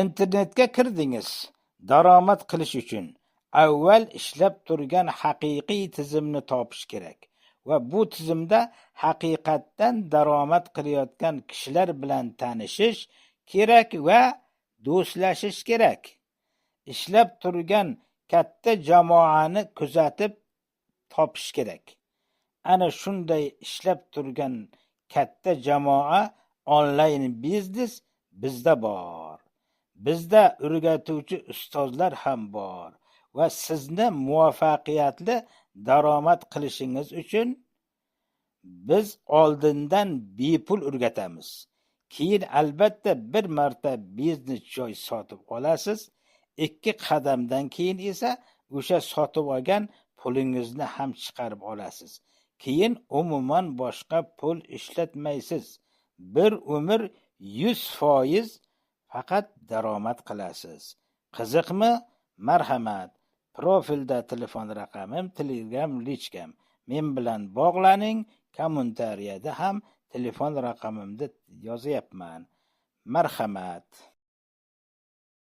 Internetga kirdingiz. Daromad qilish uchun avval ishlab turgan haqiqiy tizimni topish kerak va bu tizimda haqiqatdan daromad qilayotgan kishilar bilan tanishish kerak va do'stlashish kerak. Ishlab turgan katta jamoani kuzatib topish kerak. Ana shunday ishlab turgan katta jamoa onlayn biznes bizda bor. Bizda o'rgatuvchi ustozlar ham bor va sizni muvaffaqiyatli daromad qilishingiz uchun biz oldindan bepul o'rgatamiz. Keyin albatta bir marta biznes joy sotib olasiz. 2 qadamdan keyin esa o'sha sotib olgan pulingizni ham chiqarib olasiz. Keyin umuman boshqa pul ishlatmaysiz. Bir umr 100% faqat daromad qilasiz. Qiziqmi? Marhamat. Profilda telefon raqamim, Telegram lichkam. Men bilan bog'laning. Kommentariyada ham telefon raqamimni yozyapman. Marhamat.